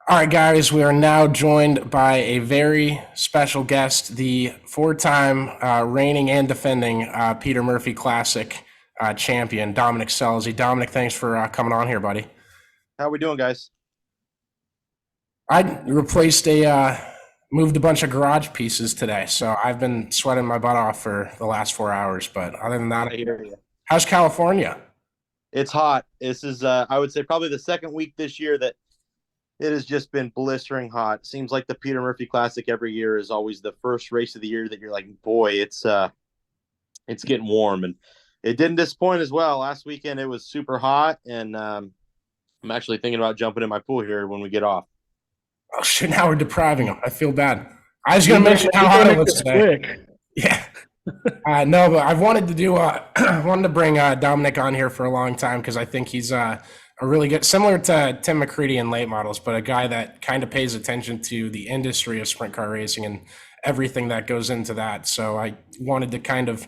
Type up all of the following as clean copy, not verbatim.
All right, guys, we are now joined by a very special guest, the four-time reigning and defending Peter Murphy Classic champion, Dominic Selzy. Dominic, thanks for coming on here, buddy. How we doing, guys? I moved a bunch of garage pieces today, so I've been sweating my butt off for the last 4 hours. But other than that, I hear you. how's California? It's hot. This is, I would say, probably the second week this year that it has just been blistering hot. Seems like the Peter Murphy Classic every year is always the first race of the year that you're like, boy, it's getting warm, and it didn't disappoint as well. Last weekend it was super hot, and I'm actually thinking about jumping in my pool here when we get off. Oh shit! Now we're depriving him. I feel bad. I was going to mention how hot it was today. Quick. Yeah. No, but I've wanted to do. I wanted to bring Dominic on here for a long time because I think he's a really good, similar to Tim McCready in late models, but a guy that kind of pays attention to the industry of sprint car racing and everything that goes into that. So I wanted to kind of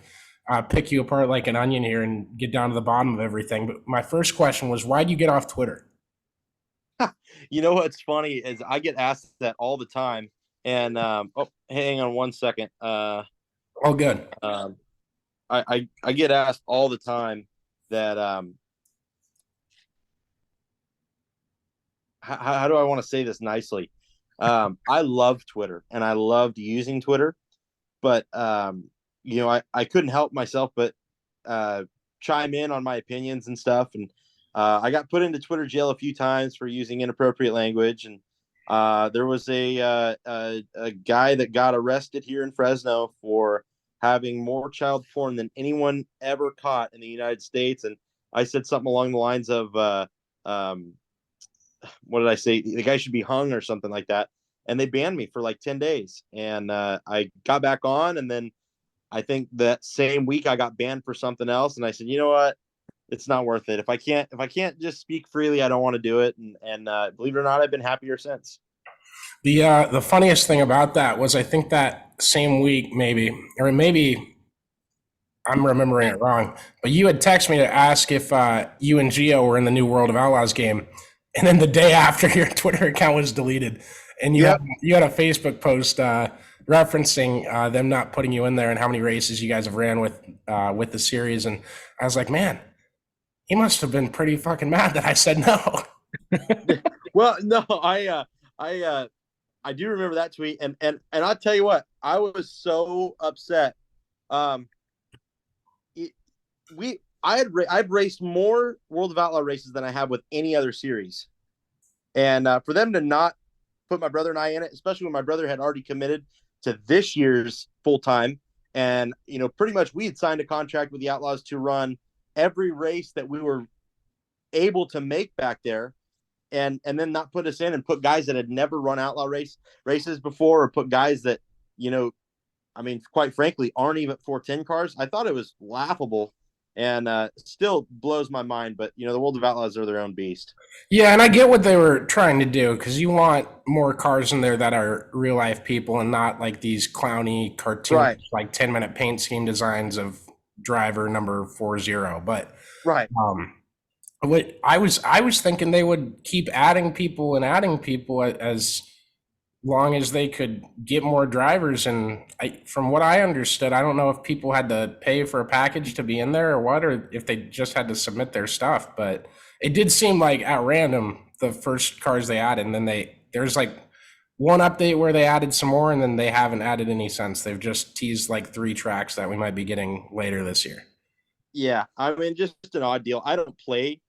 pick you apart like an onion here and get down to the bottom of everything. But my first question was, why'd you get off Twitter? You know what's funny is I get asked that all the time, and hang on one second. All good. I get asked all the time that how do I want to say this nicely? I love Twitter and I loved using Twitter, but I couldn't help myself but chime in on my opinions and stuff, and I got put into Twitter jail a few times for using inappropriate language, and there was a guy that got arrested here in Fresno for having more child porn than anyone ever caught in the United States. And I said something along the lines of, what did I say? The guy should be hung or something like that. And they banned me for like 10 days. And I got back on. And then I think that same week I got banned for something else. And I said, you know what? It's not worth it. If I can't just speak freely, I don't want to do it. And believe it or not, I've been happier since. The funniest thing about that was I think that same week, maybe I'm remembering it wrong, but you had texted me to ask if you and Gio were in the new World of Outlaws game, and then the day after your Twitter account was deleted, and you had a Facebook post referencing them not putting you in there and how many races you guys have ran with the series, and I was like, man, he must have been pretty fucking mad that I said no. Well, no, I do remember that tweet, and I'll tell you what, I was so upset. I've raced more World of Outlaw races than I have with any other series, and for them to not put my brother and I in it, especially when my brother had already committed to this year's full time, and pretty much we had signed a contract with the Outlaws to run every race that we were able to make back there. And then not put us in and put guys that had never run outlaw races before, or put guys that, quite frankly, aren't even 410 cars. I thought it was laughable, and still blows my mind. But, the World of Outlaws are their own beast. Yeah, and I get what they were trying to do, because you want more cars in there that are real life people and not like these clowny cartoons, right, like 10-minute paint scheme designs of driver number 40. But right. What I was thinking they would keep adding people as long as they could get more drivers. And from what I understood, I don't know if people had to pay for a package to be in there or what, or if they just had to submit their stuff. But it did seem like at random the first cars they added, and then there's like one update where they added some more, and then they haven't added any since. They've just teased like 3 tracks that we might be getting later this year. Yeah, just an odd deal. I don't play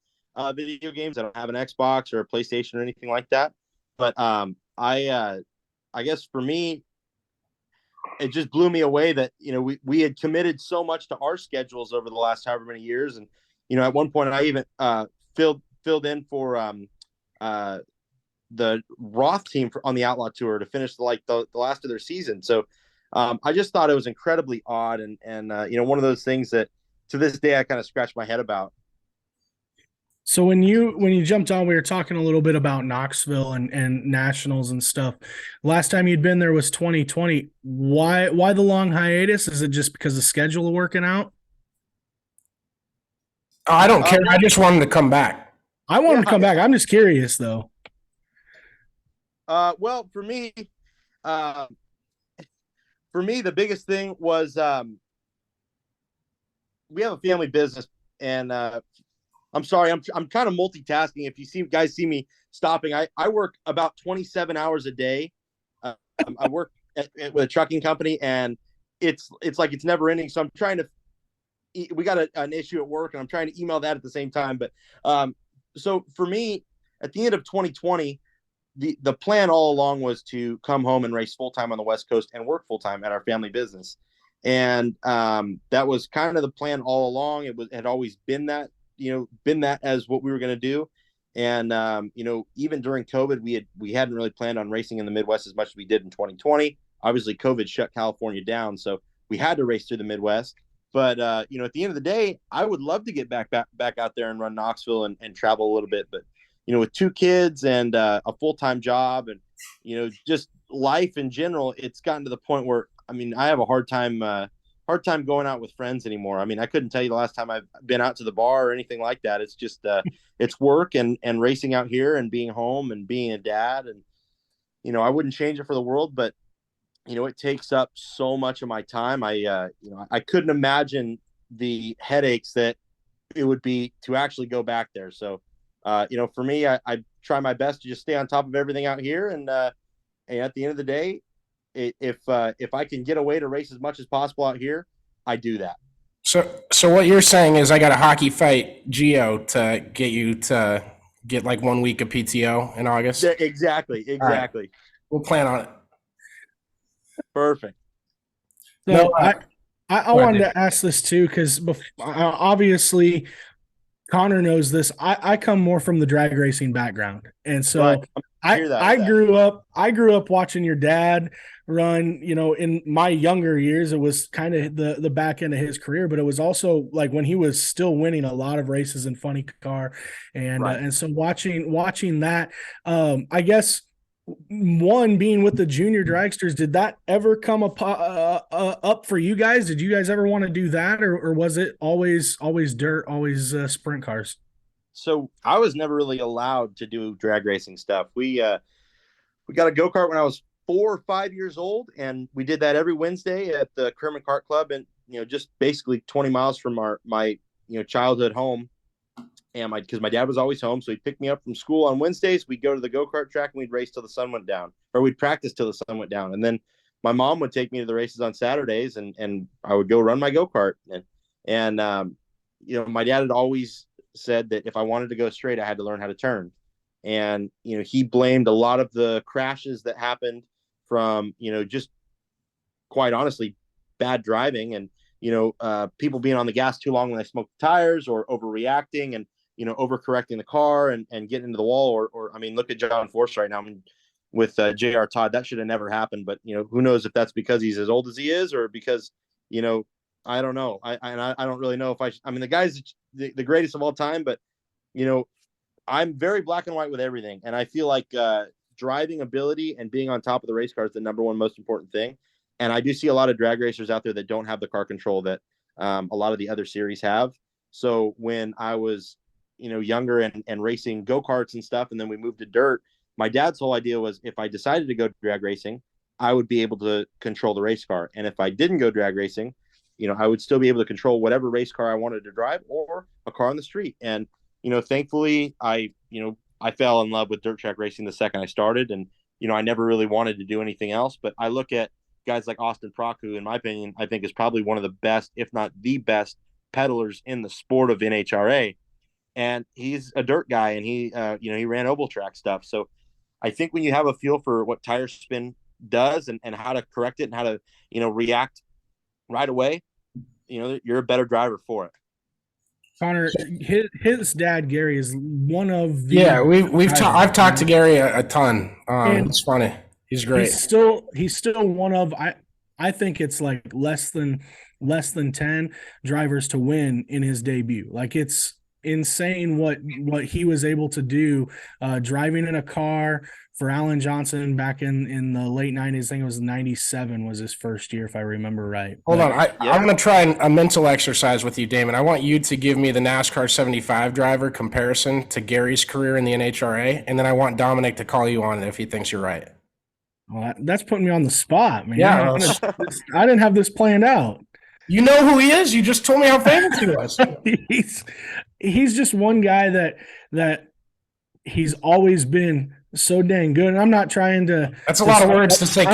video games. I don't have an Xbox or a PlayStation or anything like that. But I guess for me, it just blew me away that we had committed so much to our schedules over the last however many years, and at one point I even filled in for the Roth team on the Outlaw Tour to finish the last of their season. So I just thought it was incredibly odd, and one of those things that to this day I kind of scratch my head about. So when you jumped on, we were talking a little bit about Knoxville and nationals and stuff. Last time you'd been there was 2020. Why the long hiatus? Is it just because the schedule of working out? I don't care. I just wanted to come back. I wanted to come back. I'm just curious though. Well, uh, for me, the biggest thing was we have a family business, and I'm sorry, I'm kind of multitasking. If you see me stopping, I work about 27 hours a day. I work with a trucking company, and it's like it's never ending. So I'm trying to. We got an issue at work, and I'm trying to email that at the same time. But so for me, at the end of 2020, the plan all along was to come home and race full time on the West Coast and work full time at our family business, and that was kind of the plan all along. It had always been that, been that as what we were going to do. And even during COVID, we hadn't really planned on racing in the Midwest as much as we did in 2020. Obviously, COVID shut California down, so we had to race through the Midwest. But at the end of the day, I would love to get back out there and run Knoxville and travel a little bit. But with 2 kids and a full-time job, and just life in general, it's gotten to the point where I have a hard time going out with friends anymore. I couldn't tell you the last time I've been out to the bar or anything like that. It's just it's work and racing out here and being home and being a dad, and I wouldn't change it for the world, but it takes up so much of my time. I couldn't imagine the headaches that it would be to actually go back there. So for me, I try my best to just stay on top of everything out here, and at the end of the day, if I can get away to race as much as possible out here, I do that. So what you're saying is I got a hockey fight Geo to get you to get like 1 week of PTO in August? Yeah, exactly. Right. We'll plan on it. Perfect. So No, I wanted to ask this too, because obviously Connor knows this. I come more from the drag racing background, and so Right. I grew up watching your dad run. In my younger years, it was kind of the back end of his career, but it was also like when he was still winning a lot of races in funny car, and Right. and so watching that, I guess. One, being with the junior dragsters, did that ever come up for you guys? Did you guys ever want to do that, or was it always dirt, always sprint cars? So I was never really allowed to do drag racing stuff. We got a go-kart when I was 4 or 5 years old, and we did that every Wednesday at the Kerman Kart Club, and just basically 20 miles from my childhood home. And because my dad was always home, so he'd pick me up from school on Wednesdays. We'd go to the go-kart track and we'd race till the sun went down, or we'd practice till the sun went down. And then my mom would take me to the races on Saturdays, and I would go run my go-kart. And my dad had always said that if I wanted to go straight, I had to learn how to turn. And he blamed a lot of the crashes that happened from just quite honestly bad driving, and people being on the gas too long when they smoked the tires, or overreacting, and overcorrecting the car and getting into the wall, or look at John Force right now. With J.R. Todd, that should have never happened. But who knows if that's because he's as old as he is, or because I don't know. I don't really know if the guy's the greatest of all time, but I'm very black and white with everything, and I feel like driving ability and being on top of the race car is the number one most important thing. And I do see a lot of drag racers out there that don't have the car control that a lot of the other series have. So when I was younger and racing go-karts and stuff, and then we moved to dirt, my dad's whole idea was if I decided to go drag racing, I would be able to control the race car. And if I didn't go drag racing, I would still be able to control whatever race car I wanted to drive, or a car on the street. And thankfully I fell in love with dirt track racing the second I started, and I never really wanted to do anything else. But I look at guys like Austin Prock, who in my opinion I think is probably one of the best, if not the best, pedalers in the sport of NHRA. And he's a dirt guy, and he ran oval track stuff. So I think when you have a feel for what tire spin does, and how to correct it, and how to react right away, you're a better driver for it. Connor, his dad Gary is one of the I've talked to Gary a ton. It's funny. He's great. He's still one of I think it's like less than 10 drivers to win in his debut. Like it's insane what he was able to do, driving in a car for Alan Johnson back in the late 90s. I think it was 97 was his first year, if I remember right. Hold on. Yeah. I'm going to try a mental exercise with you, Damon. I want you to give me the NASCAR 75 driver comparison to Gary's career in the NHRA, and then I want Dominic to call you on it if he thinks you're right. Well, that's putting me on the spot, man. Yeah. I didn't have this planned out. You know who he is. You just told me how famous he was. he's just one guy that he's always been so dang good. And I'm not trying to. That's a lot of words to say.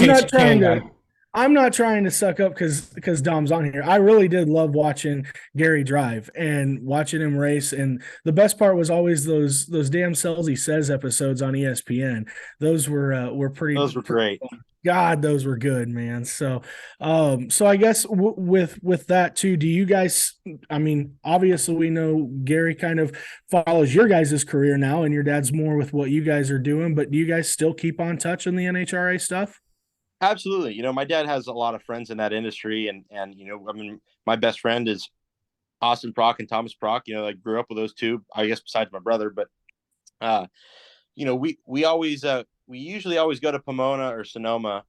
I'm not trying to suck up because Dom's on here. I really did love watching Gary drive and watching him race. And the best part was always those damn Sells He Says episodes on ESPN. Those were pretty. Those were great. God, those were good, man. So I guess with that too, do you guys, I mean, obviously we know Gary kind of follows your guys' career now and your dad's more with what you guys are doing, but do you guys still keep on touch in the NHRA stuff? Absolutely. You know, my dad has a lot of friends in that industry and, you know, I mean, my best friend is Austin Prock and Thomas Prock. You know, I grew up with those two, I guess, besides my brother, but, you know, we usually always go to Pomona or Sonoma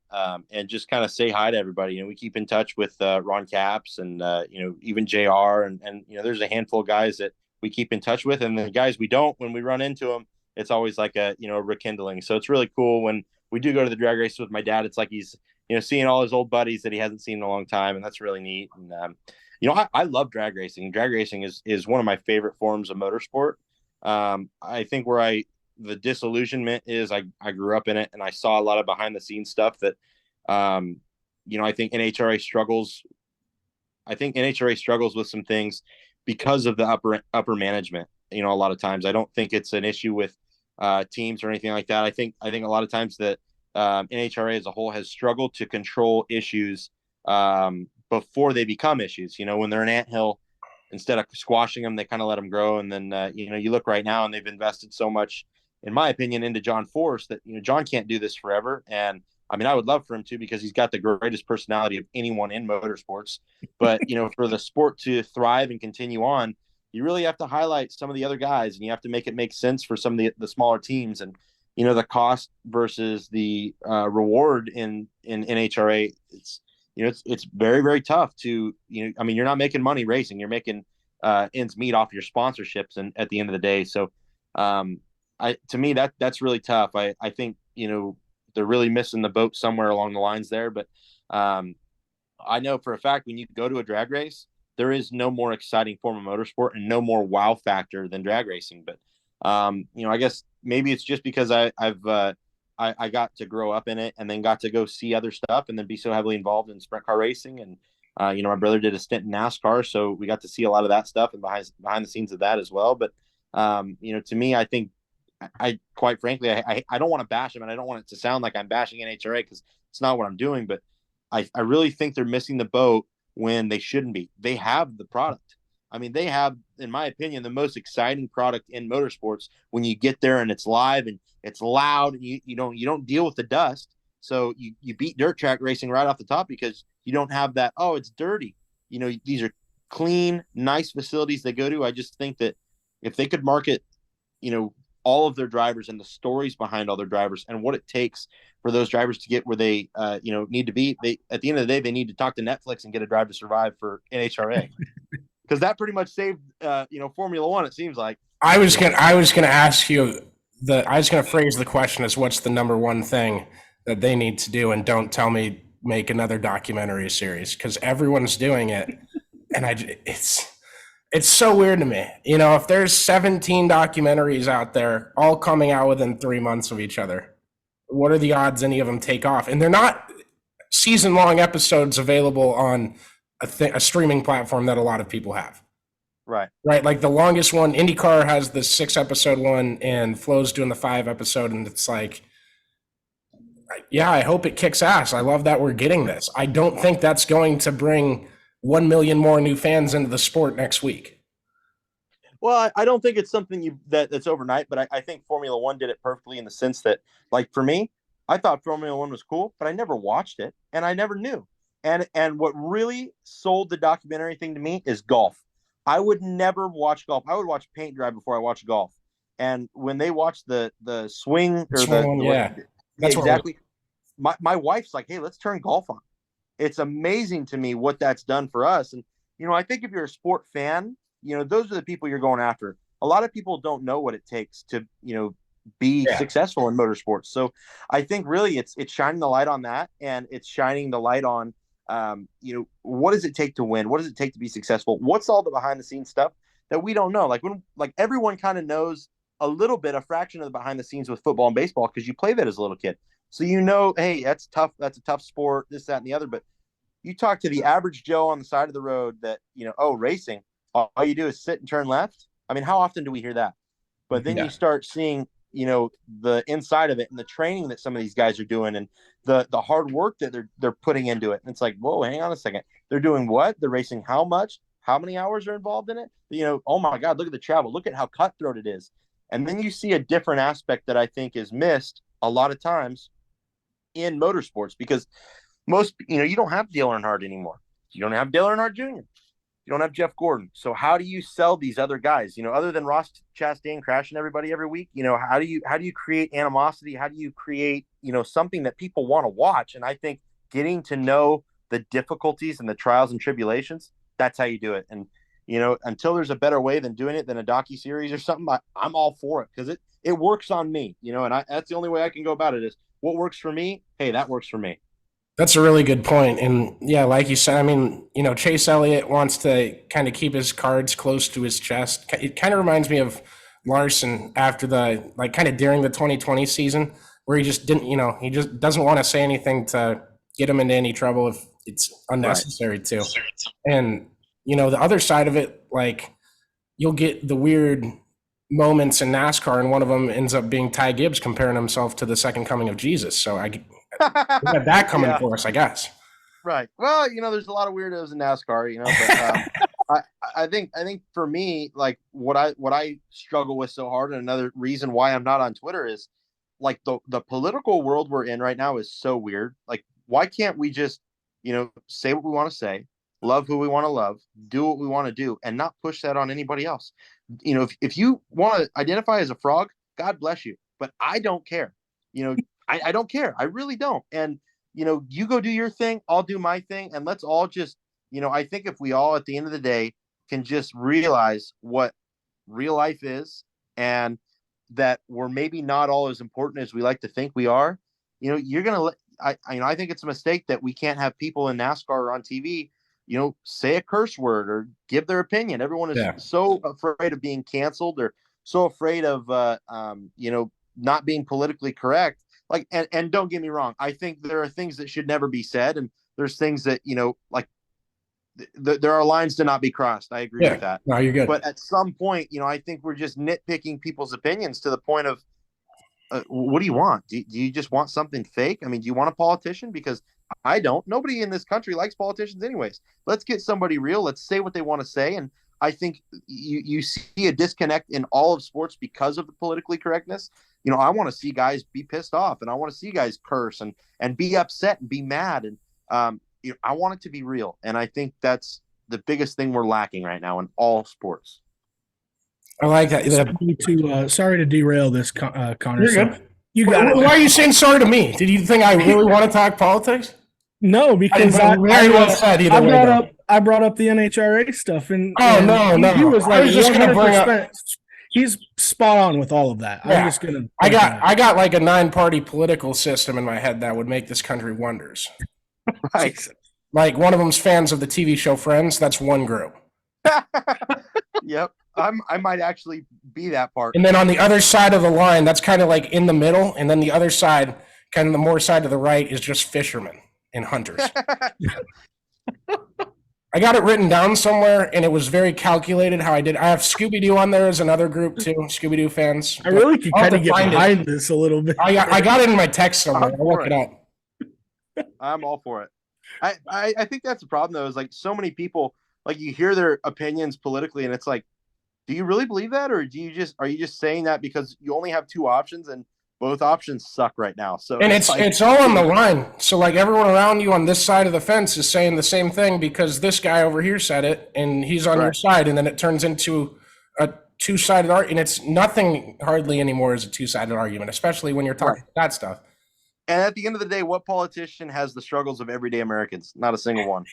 and just kind of say hi to everybody. You know, we keep in touch with Ron Capps and, you know, even JR and, you know, there's a handful of guys that we keep in touch with. And the guys we don't, when we run into them, it's always like a, you know, rekindling. So it's really cool when we do go to the drag races with my dad. It's like he's, you know, seeing all his old buddies that he hasn't seen in a long time. And that's really neat. And, you know, I love drag racing. Drag racing is one of my favorite forms of motorsport. I think the disillusionment is I grew up in it and I saw a lot of behind the scenes stuff that, you know, I think NHRA struggles with some things because of the upper management. You know, a lot of times I don't think it's an issue with teams or anything like that. I think a lot of times that NHRA as a whole has struggled to control issues before they become issues. You know, when they're an anthill, instead of squashing them, they kind of let them grow. And then, you know, you look right now and they've invested so much, in my opinion, into John Force that, you know, John can't do this forever. And I mean, I would love for him to, because he's got the greatest personality of anyone in motorsports. But, you know, for the sport to thrive and continue on, you really have to highlight some of the other guys and you have to make it make sense for some of the smaller teams. And, you know, the cost versus the reward in NHRA, it's, you know, it's very, very tough to, you know, I mean, you're not making money racing, you're making ends meet off your sponsorships. And at the end of the day, so to me, that's really tough. I think, you know, they're really missing the boat somewhere along the lines there. But I know for a fact, when you go to a drag race, there is no more exciting form of motorsport and no more wow factor than drag racing. But, you know, I guess maybe it's just because I got to grow up in it and then got to go see other stuff and then be so heavily involved in sprint car racing. And, you know, my brother did a stint in NASCAR, so we got to see a lot of that stuff and behind the scenes of that as well. But, you know, to me, I think I quite frankly, I don't want to bash them and I don't want it to sound like I'm bashing NHRA because it's not what I'm doing, but I really think they're missing the boat when they shouldn't be. They have the product. I mean, they have, in my opinion, the most exciting product in motorsports when you get there and it's live and it's loud and you don't deal with the dust. So you beat dirt track racing right off the top because you don't have that, oh, it's dirty. You know, these are clean, nice facilities they go to. I just think that if they could market, you know, all of their drivers and the stories behind all their drivers and what it takes for those drivers to get where they, you know, need to be. They, at the end of the day, they need to talk to Netflix and get a Drive to Survive for NHRA because that pretty much saved, you know, Formula One. It seems like. I was gonna ask you I was gonna phrase the question as what's the number one thing that they need to do, and don't tell me make another documentary series because everyone's doing it, and it's so weird to me. You know, if there's 17 documentaries out there all coming out within 3 months of each other, what are the odds any of them take off? And they're not season-long episodes available on a streaming platform that a lot of people have. Right. Like the longest one, IndyCar has the 6-episode one and Flo's doing the 5-episode. And it's like, yeah, I hope it kicks ass. I love that we're getting this. I don't think that's going to bring 1 million more new fans into the sport next week. Well, I don't think it's something that's overnight, but I think Formula One did it perfectly in the sense that, like, for me, I thought Formula One was cool, but I never watched it and I never knew. And what really sold the documentary thing to me is golf. I would never watch golf. I would watch paint dry before I watch golf. And when they watch the swing or Swing, yeah, that's what. exactly, my wife's like, "Hey, let's turn golf on." It's amazing to me what that's done for us. And I think if you're a sport fan, those are the people you're going after. A lot of people don't know what it takes to be Yeah. successful in motorsports. So I think really it's shining the light on that, and it's shining the light on what does it take to win? What does it take to be successful? What's all the behind the scenes stuff that we don't know? Like everyone kind of knows a little bit, a fraction of the behind the scenes with football and baseball because you play that as a little kid. So hey, that's tough. That's a tough sport. This, that, and the other. But you talk to the average Joe on the side of the road that racing. All you do is sit and turn left. I mean, how often do we hear that? But then you start seeing the inside of it and the training that some of these guys are doing and the hard work that they're putting into it. And it's like, whoa, hang on a second. They're doing what? They're racing how much? How many hours are involved in it? Oh my God, look at the travel. Look at how cutthroat it is. And then you see a different aspect that I think is missed a lot of times in motorsports because most, you don't have Dale Earnhardt anymore. You don't have Dale Earnhardt Jr. You don't have Jeff Gordon. So how do you sell these other guys? Other than Ross Chastain crashing everybody every week, how do you create animosity? How do you create, something that people want to watch? And I think getting to know the difficulties and the trials and tribulations, that's how you do it. And, until there's a better way than doing it than a docuseries or something, I'm all for it because it works on me, and that's the only way I can go about it is what works for me. Hey, that works for me. That's a really good point. And yeah, like you said, I mean, Chase Elliott wants to kind of keep his cards close to his chest. It kind of reminds me of Larson after kind of during the 2020 season where he just didn't, he just doesn't want to say anything to get him into any trouble if it's unnecessary to. And, the other side of it, like you'll get the weird moments in NASCAR and one of them ends up being Ty Gibbs comparing himself to the second coming of Jesus. So we got that coming for us, I guess. Right. Well, there's a lot of weirdos in NASCAR, but I think for me, like what I struggle with so hard, and another reason why I'm not on Twitter is like the political world we're in right now is so weird. Like, why can't we just, say what we want to say, love who we want to love, do what we want to do, and not push that on anybody else? If you want to identify as a frog, God bless you, but I don't care. I don't care. I really don't. And, you go do your thing. I'll do my thing. And let's all just, I think if we all at the end of the day can just realize what real life is and that we're maybe not all as important as we like to think we are, you're going to I think it's a mistake that we can't have people in NASCAR or on TV, say a curse word or give their opinion. Everyone is so afraid of being canceled or so afraid of, not being politically correct. Like, and don't get me wrong. I think there are things that should never be said. And there's things that, like there are lines to not be crossed. I agree with that. No, you're good. But at some point, I think we're just nitpicking people's opinions to the point of, what do you want? Do you just want something fake? I mean, do you want a politician? Because I don't. Nobody in this country likes politicians anyways. Let's get somebody real. Let's say what they want to say. And I think you see a disconnect in all of sports because of the politically correctness. I want to see guys be pissed off and I want to see guys curse and be upset and be mad. And I want it to be real. And I think that's the biggest thing we're lacking right now in all sports. I like that. Sorry to derail this, Connor. You're good. You got it. Why are you saying sorry to me? Did you think I really want to talk politics? No, because I brought up the NHRA stuff, and he was like, I was just going to bring up. He's spot on with all of that. Yeah. I'm just going to. I got like a 9-party political system in my head that would make this country wonders. Right. Like one of them's fans of the TV show Friends. That's one group. Yep. I might actually be that part. And then on the other side of the line, that's kind of like in the middle. And then the other side, kind of the more side to the right, is just fishermen and hunters. I got it written down somewhere, and it was very calculated how I did. I have Scooby-Doo on there as another group, too, Scooby-Doo fans. I really can kind of get behind this a little bit. I got it in my text somewhere. I'll look it up. I'm all for it. I think that's the problem, though, is like so many people, like you hear their opinions politically, and it's like, do you really believe that, or are you just saying that because you only have two options and both options suck right now. So And it's all on the line. So like everyone around you on this side of the fence is saying the same thing because this guy over here said it and he's on your Right. side, and then it turns into a two-sided argument. And it's nothing hardly anymore is a two-sided argument, especially when you're talking that stuff. And at the end of the day, what politician has the struggles of everyday Americans? Not a single one.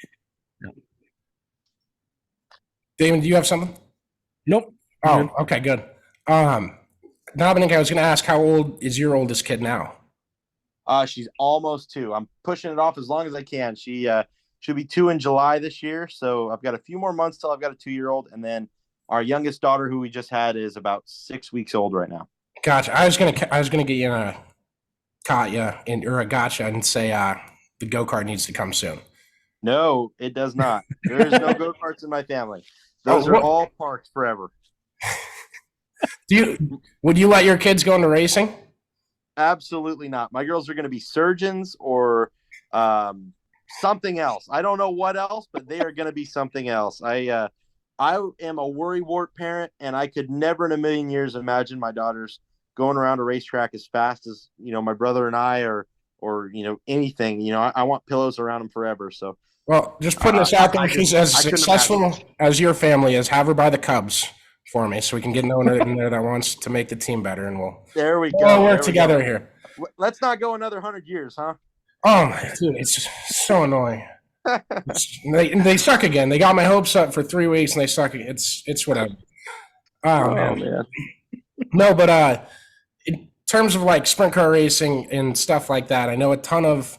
Damon, do you have something? Nope. Oh, okay, good. Dominic, I was going to ask, how old is your oldest kid now? She's almost 2. I'm pushing it off as long as I can. She'll be 2 in July this year, so I've got a few more months till I've got a 2-year-old, and then our youngest daughter, who we just had, is about 6 weeks old right now. Gotcha. I was gonna get you in a or a gotcha and say the go-kart needs to come soon. No, it does not. There is no go-karts in my family. Those are all parked forever. Would you let your kids go into racing? Absolutely not. My girls are going to be surgeons or something else. I don't know what else, but they are going to be something else. I am a worrywart parent, and I could never in a million years imagine my daughters going around a racetrack as fast as, my brother and I or anything. I want pillows around them forever. So, well, just putting this out there, she's as successful as your family is. Have her by the Cubs for me so we can get no one in there that wants to make the team better, and we'll work together here. Let's not go another 100 years, huh? Oh my dude, it's just so annoying. They suck again. They got my hopes up for 3 weeks and they suck. It's whatever. Oh man. No, but in terms of like sprint car racing and stuff like that, I know a ton of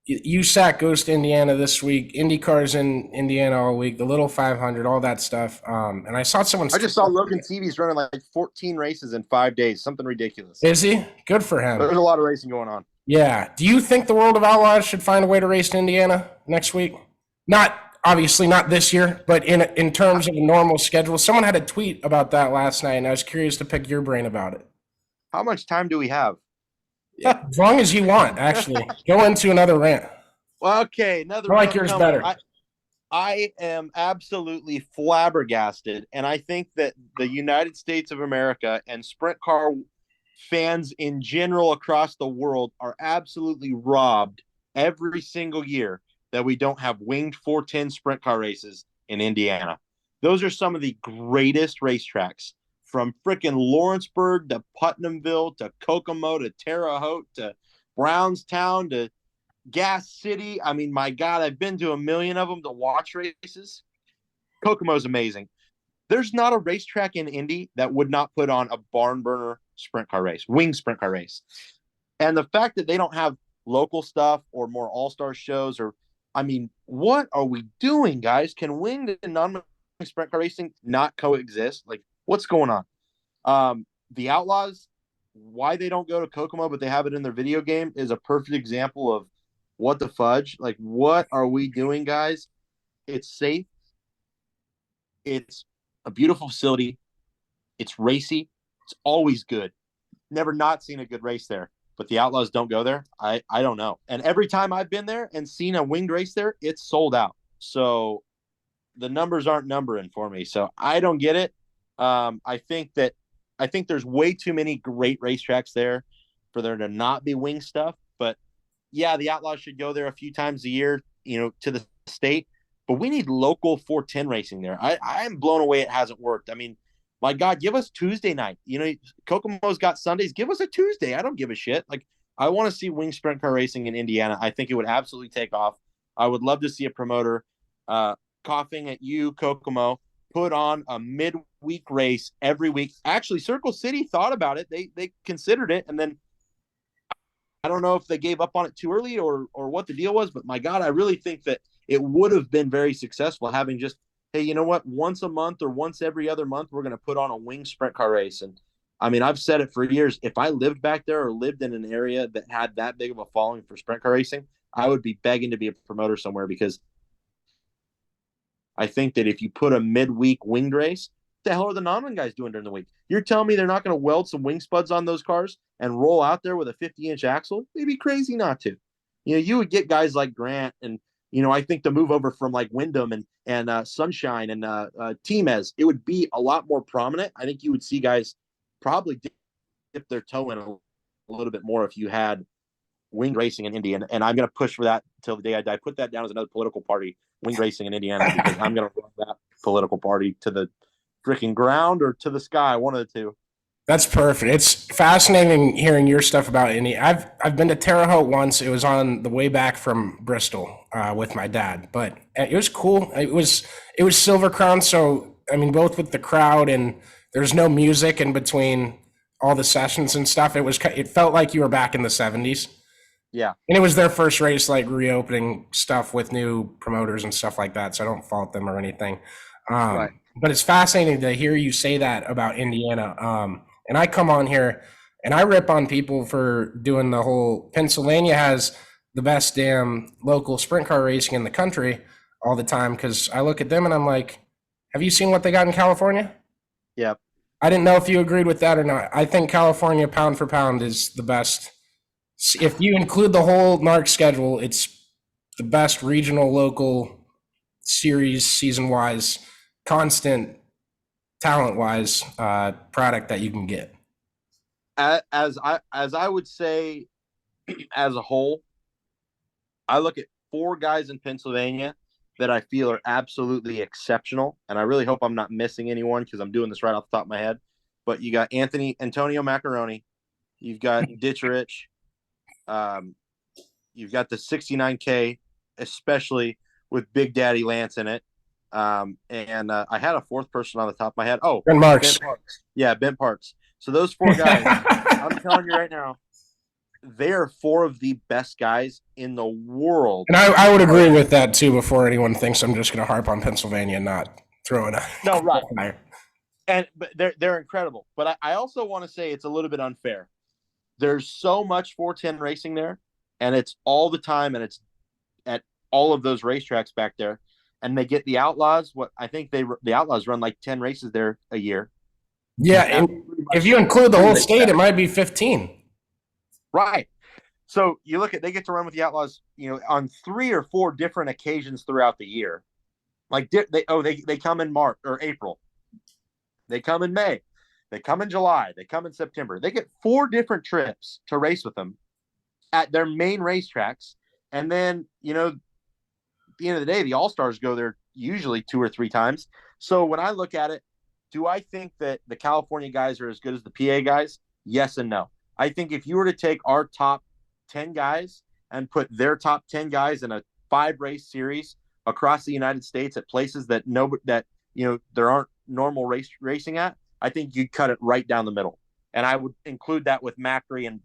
USAC goes to Indiana this week. IndyCar's in Indiana all week. The Little 500, all that stuff. And I saw someone. I just saw Logan TV's running like 14 races in 5 days. Something ridiculous. Is he? Good for him. There's a lot of racing going on. Yeah. Do you think the World of Outlaws should find a way to race in Indiana next week? Obviously not this year, but in terms of a normal schedule. Someone had a tweet about that last night, and I was curious to pick your brain about it. How much time do we have? Yeah, as long as you want, actually. Go into another rant. Well, okay, another. I like yours better. I am absolutely flabbergasted, and I think that the United States of America and sprint car fans in general across the world are absolutely robbed every single year that we don't have winged 410 sprint car races in Indiana. Those are some of the greatest racetracks, from freaking Lawrenceburg to Putnamville to Kokomo to Terre Haute to Brownstown to Gas City. I mean, my God, I've been to a million of them to watch races. Kokomo's amazing. There's not a racetrack in Indy that would not put on a barn burner sprint car race, wing sprint car race. And the fact that they don't have local stuff or more all-star shows, or, I mean, what are we doing, guys? Can winged and non-winged sprint car racing not coexist? Like, what's going on? The Outlaws, why they don't go to Kokomo, but they have it in their video game, is a perfect example of what the fudge. Like, what are we doing, guys? It's safe. It's a beautiful facility. It's racy. It's always good. Never not seen a good race there. But the Outlaws don't go there. I don't know. And every time I've been there and seen a winged race there, it's sold out. So the numbers aren't numbering for me. So I don't get it. I think there's way too many great racetracks there for there to not be wing stuff. But yeah, the Outlaws should go there a few times a year, to the state. But we need local 410 racing there. I'm blown away it hasn't worked. I mean, my God, give us Tuesday night. Kokomo's got Sundays. Give us a Tuesday. I don't give a shit. Like, I want to see wing sprint car racing in Indiana. I think it would absolutely take off. I would love to see a promoter coughing at you, Kokomo, put on a midweek race every week. Actually, Circle City thought about it. They considered it, and then I don't know if they gave up on it too early or what the deal was, but my God, I really think that it would have been very successful having just, hey, you know what? Once a month or once every other month, we're going to put on a wing sprint car race. And I mean, I've said it for years. If I lived back there or lived in an area that had that big of a following for sprint car racing, I would be begging to be a promoter somewhere, because I think that if you put a midweek winged race, what the hell are the non-wing guys doing during the week? You're telling me they're not going to weld some wing spuds on those cars and roll out there with a 50-inch axle? They'd be crazy not to. You would get guys like Grant and, I think the move over from like Wyndham and Sunshine and Timez, it would be a lot more prominent. I think you would see guys probably dip their toe in a little bit more if you had winged racing in Indy, and I'm going to push for that till the day I die. Put that down as another political party, winged racing in Indiana, because I'm going to run that political party to the freaking ground or to the sky, one of the two. That's perfect. It's fascinating hearing your stuff about Indy. I've been to Terre Haute once. It was on the way back from Bristol with my dad, but it was cool. It was Silver Crown, so I mean, both with the crowd and there's no music in between all the sessions and stuff. It felt like you were back in the 70s. Yeah. And it was their first race, like reopening stuff with new promoters and stuff like that. So I don't fault them or anything. Right. But it's fascinating to hear you say that about Indiana. And I come on here and I rip on people for doing the whole Pennsylvania has the best damn local sprint car racing in the country all the time. Cause I look at them and I'm like, have you seen what they got in California? Yeah. I didn't know if you agreed with that or not. I think California pound for pound is the best. If you include the whole NARC schedule, it's the best regional, local series, season-wise, constant, talent-wise product that you can get. As I would say, as a whole, I look at 4 guys in Pennsylvania that I feel are absolutely exceptional, and I really hope I'm not missing anyone because I'm doing this right off the top of my head. But you got Antonio Macaroni, you've got Ditcherich. You've got the 69K, especially with Big Daddy Lance in it. And I had a 4th person on the top of my head. Oh, Ben Marks. Ben Parks. Yeah, Ben Parks. So those 4 guys, I'm telling you right now, they are 4 of the best guys in the world. And I would agree with that too. Before anyone thinks I'm just going to harp on Pennsylvania and not throw it out. No, right. But they're incredible. But I also want to say it's a little bit unfair. There's so much 410 racing there, and it's all the time, and it's at all of those racetracks back there. And they get the Outlaws. What I think the Outlaws run like 10 races there a year. Yeah, and if you include the whole state, it might be 15. Right. So you look at, they get to run with the Outlaws, on 3 or 4 different occasions throughout the year. Like they come in March or April. They come in May. They come in July. They come in September. They get 4 different trips to race with them at their main racetracks. And then, at the end of the day, the All-Stars go there usually 2 or 3 times. So when I look at it, do I think that the California guys are as good as the PA guys? Yes and no. I think if you were to take our top 10 guys and put their top 10 guys in a 5-race series across the United States at places that there aren't normal racing at, I think you'd cut it right down the middle. And I would include that with Macri and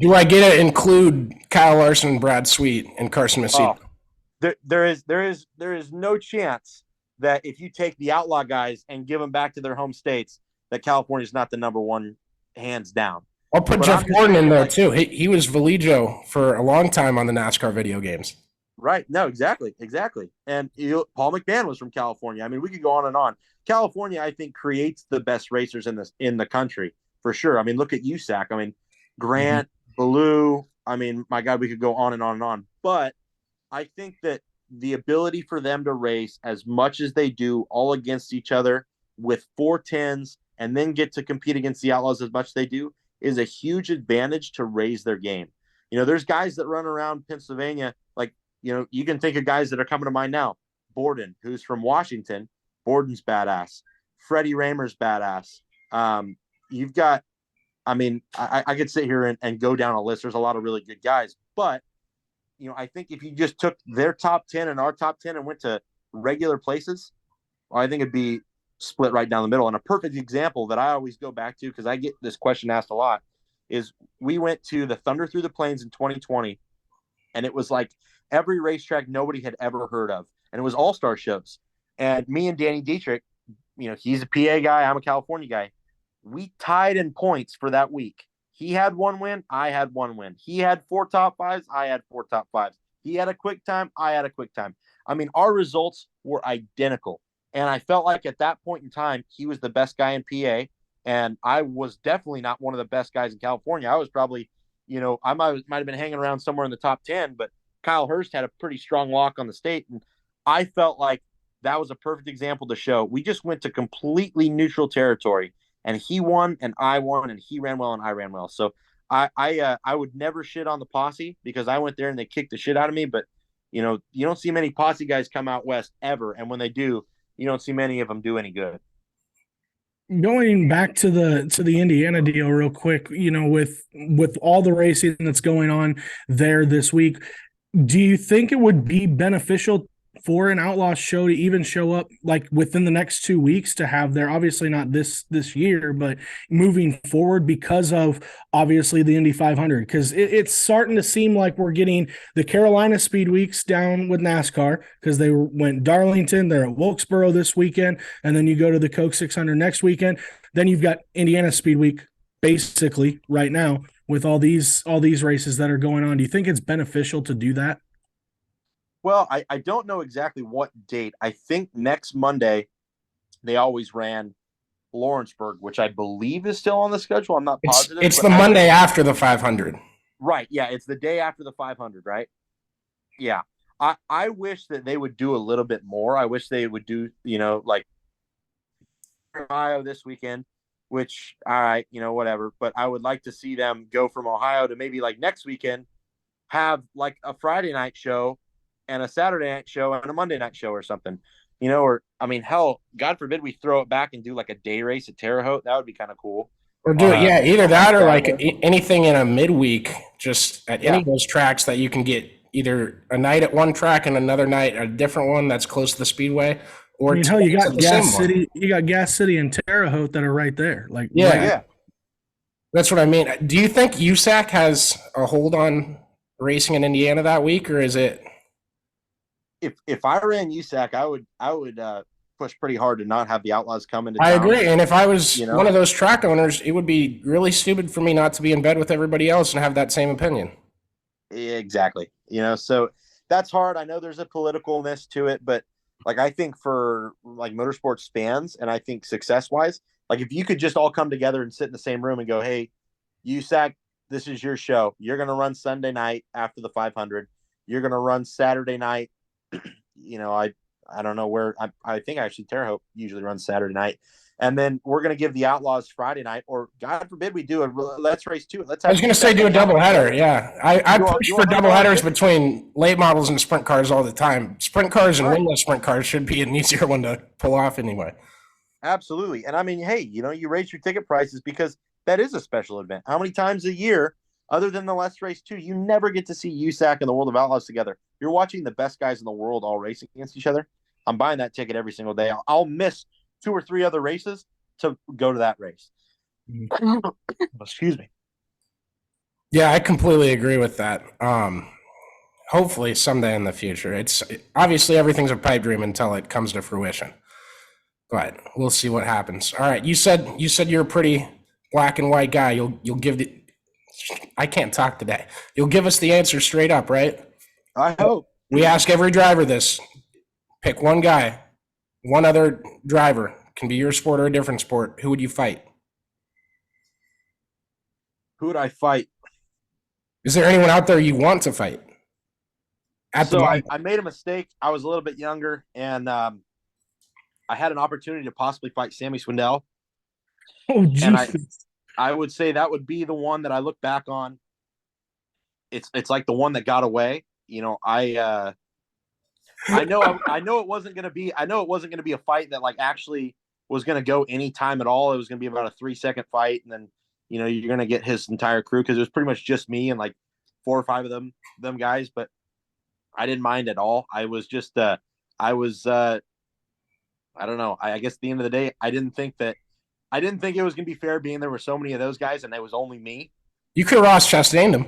Do I get to include Kyle Larson and Brad Sweet and Carson Messina? There is no chance that if you take the Outlaw guys and give them back to their home states, that California is not the number one, hands down. I'll put Jeff Gordon in there too. He was Valijo for a long time on the NASCAR video games. Right. No, exactly. And Paul McMahon was from California. I mean, we could go on and on. California, I think, creates the best racers in the country for sure. I mean, look at USAC. I mean, Grant, Ballou. I mean, my God, we could go on and on and on. But I think that the ability for them to race as much as they do, all against each other with 410s, and then get to compete against the Outlaws as much as they do, is a huge advantage to raise their game. There's guys that run around Pennsylvania, like, you can think of guys that are coming to mind now. Borden, who's from Washington. Borden's badass. Freddie Raymer's badass. You've got, I could sit here and go down a list. There's a lot of really good guys. But, I think if you just took their top 10 and our top 10 and went to regular places, well, I think it'd be split right down the middle. And a perfect example that I always go back to, because I get this question asked a lot, is we went to the Thunder Through the Plains in 2020, and it was like every racetrack nobody had ever heard of, and it was all-star shows. And me and Danny Dietrich, he's a PA guy, I'm a California guy. We tied in points for that week. He had 1 win, I had 1 win. He had 4 top 5s, I had 4 top 5s. He had a quick time, I had a quick time. I mean, our results were identical. And I felt like at that point in time, he was the best guy in PA. And I was definitely not one of the best guys in California. I was probably, I might have been hanging around somewhere in the top 10, but Kyle Hurst had a pretty strong lock on the state. And I felt like that was a perfect example to show. We just went to completely neutral territory, and he won and I won, and he ran well and I ran well. So I would never shit on the posse because I went there and they kicked the shit out of me. But you don't see many posse guys come out west ever, and when they do, you don't see many of them do any good. Going back to the Indiana deal real quick, with all the racing that's going on there this week, do you think it would be beneficial for an outlaw show to even show up like within the next 2 weeks to have there, obviously not this year, but moving forward because of obviously the Indy 500? Because it's starting to seem like we're getting the Carolina Speed Weeks down with NASCAR because they went Darlington, they're at Wilkesboro this weekend, and then you go to the Coke 600 next weekend. Then you've got Indiana Speed Week basically right now with all these races that are going on. Do you think it's beneficial to do that? Well, I don't know exactly what date. I think next Monday they always ran Lawrenceburg, which I believe is still on the schedule. I'm not positive. It's the Monday after the 500. Right. Yeah. It's the day after the 500, right? Yeah. I wish that they would do a little bit more. I wish they would do, like Ohio this weekend, which, all right, whatever. But I would like to see them go from Ohio to maybe like next weekend, have like a Friday night show and a Saturday night show and a Monday night show or something, or I mean, hell, God forbid we throw it back and do like a day race at Terre Haute. That would be kind of cool. Or do it, yeah, either that or like anything in a midweek, just at any of those tracks that you can get either a night at one track and another night at a different one that's close to the speedway. Or I mean, hell, you got Gas City, Gas City and Terre Haute that are right there. Like, yeah. That's what I mean. Do you think USAC has a hold on racing in Indiana that week, or is it? If I ran USAC, I would push pretty hard to not have the Outlaws come into town. I agree. And if I was one of those track owners, it would be really stupid for me not to be in bed with everybody else and have that same opinion. Exactly. So that's hard. I know there's a politicalness to it, but like I think for like motorsports fans and I think success wise, like if you could just all come together and sit in the same room and go, hey, USAC, this is your show. You're going to run Sunday night after the 500. You're going to run Saturday night. I don't know where. I think actually Terre Haute usually runs Saturday night, and then we're going to give the Outlaws Friday night, or God forbid we do let's race two. I was going to say do a double header. Yeah, I push for double headers between late models and sprint cars all the time. Sprint cars and wingless sprint cars should be an easier one to pull off anyway. Absolutely, and I mean, hey, you raise your ticket prices because that is a special event. How many times a year? Other than the Let's Race 2, you never get to see USAC and the World of Outlaws together. You're watching the best guys in the world all racing against each other. I'm buying that ticket every single day. I'll miss 2 or 3 other races to go to that race. Excuse me. Yeah, I completely agree with that. Hopefully someday in the future. It's obviously everything's a pipe dream until it comes to fruition. But we'll see what happens. All right, you said you're a pretty black and white guy. You'll give the I can't talk today. You'll give us the answer straight up, right? I hope. We ask every driver this. Pick one guy, one other driver. Can be your sport or a different sport. Who would you fight? Who would I fight? Is there anyone out there you want to fight? I made a mistake. I was a little bit younger, and I had an opportunity to possibly fight Sammy Swindell. Oh, Jesus. I would say that would be the one that I look back on. It's like the one that got away. I know it wasn't going to be a fight that like actually was going to go any time at all. It was going to be about a 3-second fight, and then you're going to get his entire crew because it was pretty much just me and like 4 or 5 of them guys. But I didn't mind at all. I was just I don't know. I guess at the end of the day, I didn't think it was going to be fair being there were so many of those guys and it was only me. You could have Ross Chastained him.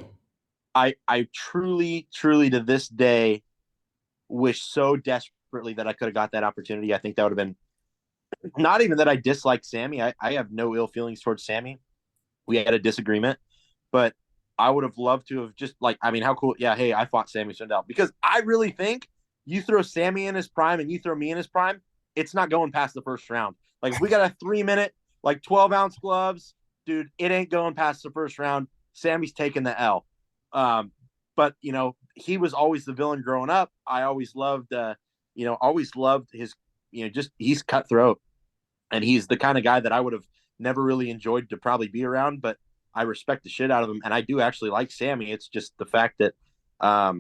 I truly, truly to this day wish so desperately that I could have got that opportunity. I think that would have been not even that I dislike Sammy. I have no ill feelings towards Sammy. We had a disagreement, but I would have loved to have just like, I mean, how cool. Yeah. Hey, I fought Sammy Swindell because I really think you throw Sammy in his prime and you throw me in his prime, it's not going past the first round. Like if we got a 3-minute, like 12-ounce gloves, dude, it ain't going past the first round. Sammy's taking the L. But he was always the villain growing up. I always loved his, just he's cutthroat, and he's the kind of guy that I would have never really enjoyed to probably be around. But I respect the shit out of him, and I do actually like Sammy. It's just the fact that I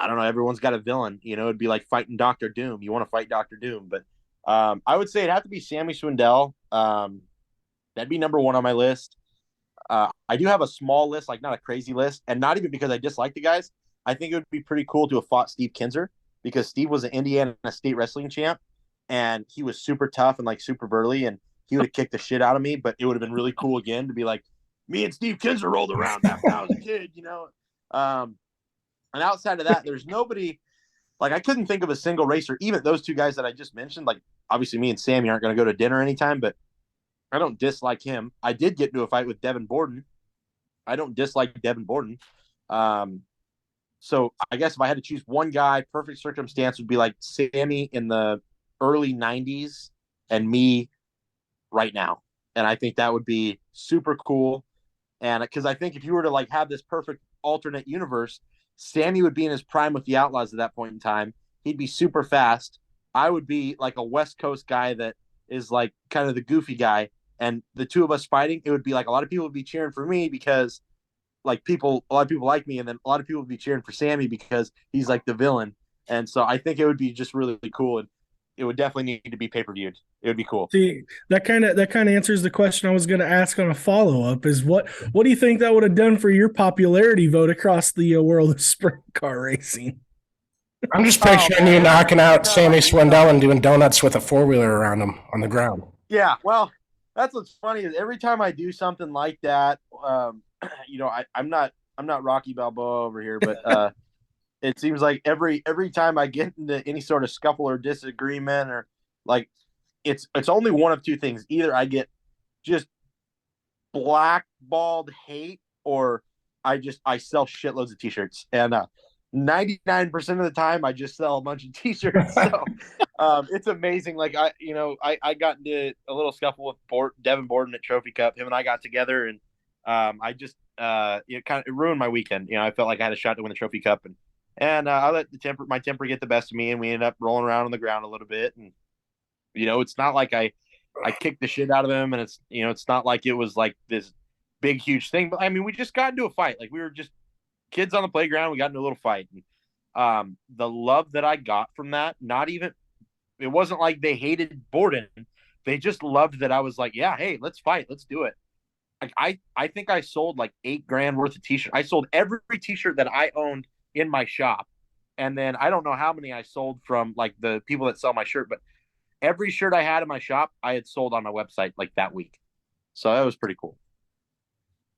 don't know, everyone's got a villain. It'd be like fighting Doctor Doom. You want to fight Doctor Doom, but I would say it'd have to be Sammy Swindell. That'd be number one on my list. I do have a small list, like not a crazy list, and not even because I dislike the guys. I think it would be pretty cool to have fought Steve Kinzer, because Steve was an Indiana state wrestling champ, and he was super tough and like super burly, and he would have kicked the shit out of me. But it would have been really cool again to be like, me and Steve Kinzer rolled around back when I was a kid, And outside of that, there's nobody. Like, I couldn't think of a single racer, even those two guys that I just mentioned. Like, obviously, me and Sammy aren't going to go to dinner anytime, but I don't dislike him. I did get into a fight with Devin Borden. I don't dislike Devin Borden. So I guess if I had to choose one guy, perfect circumstance would be like Sammy in the early 90s and me right now. And I think that would be super cool. And because I think if you were to like have this perfect alternate universe, Sammy would be in his prime with the Outlaws at that point in time. He'd be super fast. I would be like a West Coast guy that is like kind of the goofy guy. And the two of us fighting, it would be like a lot of people would be cheering for me because like a lot of people like me. And then a lot of people would be cheering for Sammy because he's like the villain. And so I think it would be just really, really cool. And it would definitely need to be pay-per-viewed. It would be cool. See, that kind of answers the question I was going to ask on a follow-up is what do you think that would have done for your popularity vote across the world of sprint car racing? I'm just picturing you knocking out Sammy Swindell and doing donuts with a four-wheeler around him on the ground. Yeah, well, that's what's funny is every time I do something like that, I'm not Rocky Balboa over here, but it seems like every time I get into any sort of scuffle or disagreement or like it's only one of two things. Either I get just blackballed hate or I sell shitloads of t-shirts. And 99% of the time I just sell a bunch of t-shirts. So it's amazing. Like I got into a little scuffle with Devin Borden at Trophy Cup. Him and I got together and it ruined my weekend. I felt like I had a shot to win the Trophy Cup and I let my temper get the best of me, and we ended up rolling around on the ground a little bit. And it's not like I kicked the shit out of him, and it's not like it was like this big huge thing. But I mean, we just got into a fight. Like we were just kids on the playground. We got into a little fight. And, the love that I got from that, it wasn't like they hated Borden. They just loved that I was like, yeah, hey, let's fight, let's do it. Like I think I sold like $8,000 worth of t-shirts. I sold every t-shirt that I owned in my shop. And then I don't know how many I sold from like the people that sell my shirt, but every shirt I had in my shop, I had sold on my website like that week. So that was pretty cool.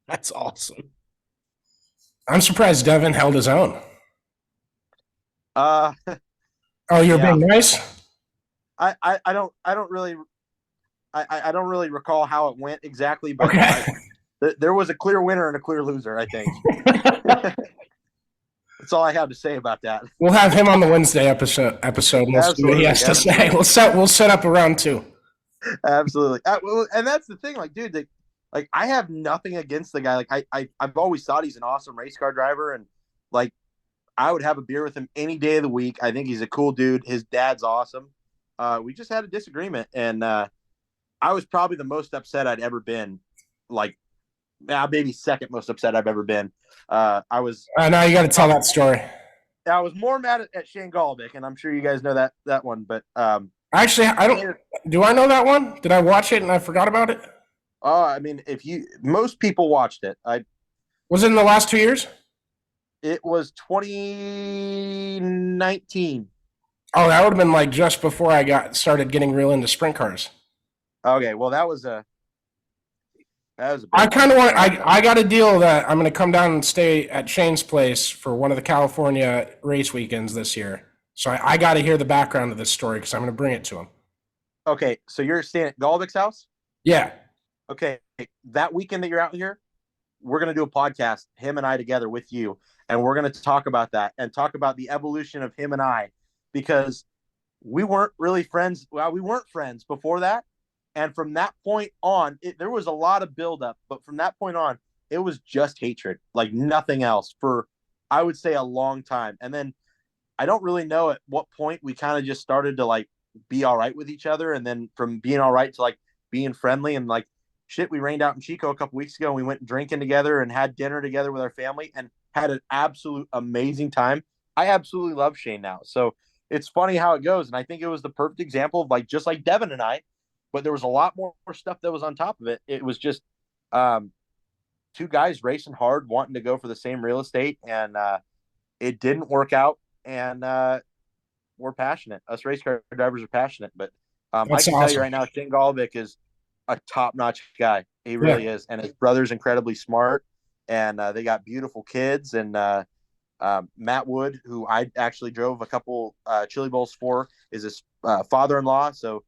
That's awesome. I'm surprised Devin held his own. Oh, you're being nice? I don't really recall how it went exactly, but okay. There was a clear winner and a clear loser, I think. That's all I have to say about that. We'll have him on the Wednesday episode. We'll see what he has to say. We'll set up a round two. Absolutely. And that's the thing, like, dude, like I have nothing against the guy. Like I've always thought he's an awesome race car driver, and like I would have a beer with him any day of the week. I think he's a cool dude. His dad's awesome. We just had a disagreement, and I was probably the most upset I'd ever been. Like, maybe second most upset I've ever been. Now you got to tell that story. I was more mad at Shane Golovic, and I'm sure you guys know that one. But actually, I don't. Do I know that one? Did I watch it and I forgot about it? I mean, most people watched it. Was it in the last 2 years? It was 2019. Oh, that would have been like just before I started getting real into sprint cars. Okay, well, that was a. I kind of want. I got a deal that I'm going to come down and stay at Shane's place for one of the California race weekends this year. So I got to hear the background of this story because I'm going to bring it to him. Okay, so you're staying at Golovic's house? Yeah. Okay, that weekend that you're out here, we're going to do a podcast, him and I together with you, and we're going to talk about that and talk about the evolution of him and I, because we weren't really friends. Well, we weren't friends before that. And from that point on, there was a lot of buildup, but from that point on, it was just hatred, like nothing else for, I would say, a long time. And then I don't really know at what point we kind of just started to like be all right with each other. And then from being all right to like being friendly, and like shit, we rained out in Chico a couple weeks ago, and we went drinking together and had dinner together with our family and had an absolute amazing time. I absolutely love Shane now. So it's funny how it goes. And I think it was the perfect example of like, just like Devin and I, but there was a lot more stuff that was on top of it. It was just two guys racing hard, wanting to go for the same real estate. And it didn't work out. And we're passionate. Us race car drivers are passionate. But I can tell you right now, Shane Golovic is a top-notch guy. He really is. And his brother's incredibly smart. And they got beautiful kids. And Matt Wood, who I actually drove a couple Chili Bowls for, is his father-in-law. So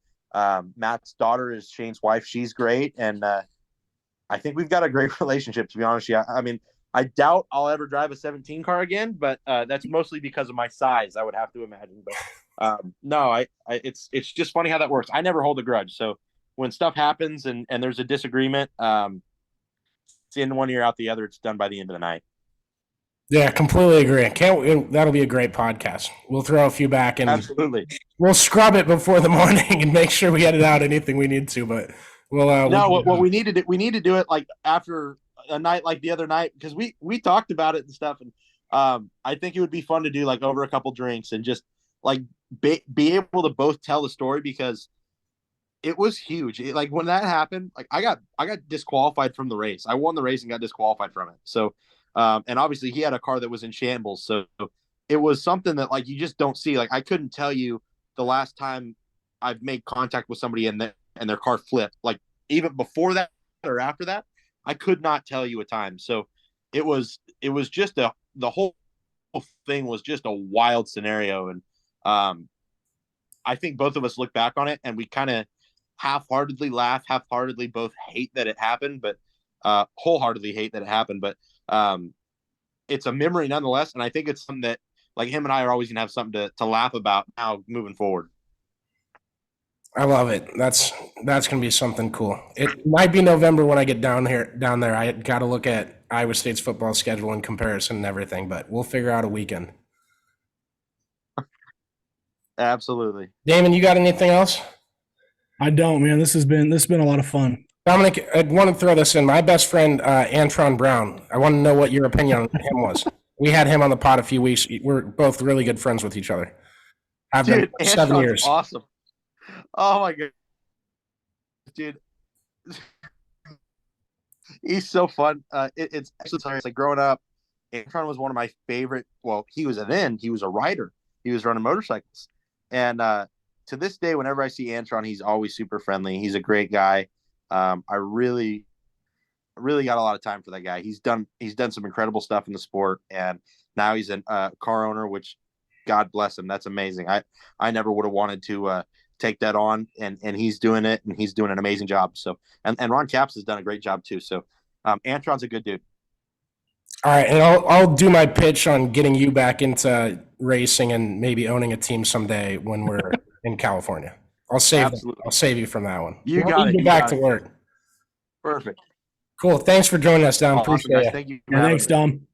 Matt's daughter is Shane's wife. She's great. And I think we've got a great relationship, to be honest. Yeah, I mean, I doubt I'll ever drive a 17 car again, but that's mostly because of my size, I would have to imagine. But no, it's just funny how that works. I never hold a grudge. So when stuff happens and there's a disagreement, it's in one ear out the other. It's done by the end of the night. Yeah, completely agree. That'll be a great podcast. We'll throw a few back and absolutely we'll scrub it before the morning and make sure we edit out anything we need to. But what we need to do it like after a night like the other night, because we talked about it and stuff, and I think it would be fun to do like over a couple drinks and just like be able to both tell the story, because it was huge. Like when that happened, like I got disqualified from the race. I won the race and got disqualified from it. So and obviously he had a car that was in shambles. So it was something that like you just don't see. Like I couldn't tell you the last time I've made contact with somebody and their car flipped. Like even before that or after that, I could not tell you a time. So it was just the whole thing was just a wild scenario. And I think both of us look back on it and we kind of half-heartedly laugh, half-heartedly both hate that it happened, but wholeheartedly hate that it happened. But it's a memory nonetheless. And I think it's something that like him and I are always going to have something to laugh about now moving forward. I love it. That's going to be something cool. It might be November when I get down there. I got to look at Iowa State's football schedule in comparison and everything, but we'll figure out a weekend. Absolutely. Damon, you got anything else? I don't, man. This has been a lot of fun. Dominic, I want to throw this in. My best friend, Antron Brown, I want to know what your opinion on him was. We had him on the pod a few weeks. We're both really good friends with each other. I've been 7 years. Awesome. Oh my god, dude, he's so fun. It's actually hilarious. Like growing up, Antron was one of my favorite. Well, he was a rider. He was running motorcycles, and to this day, whenever I see Antron, he's always super friendly. He's a great guy. I really got a lot of time for that guy. He's done some incredible stuff in the sport, and now he's a car owner, which God bless him. That's amazing. I never would have wanted to take that on, and he's doing it, and he's doing an amazing job. So, and Ron Capps has done a great job too. So, Antron's a good dude. All right, and I'll do my pitch on getting you back into racing and maybe owning a team someday when we're in California. I'll save you from that one. You got it. Get back to work. Perfect. Cool. Thanks for joining us, Dom. Appreciate it. Thank you. Thanks, Dom.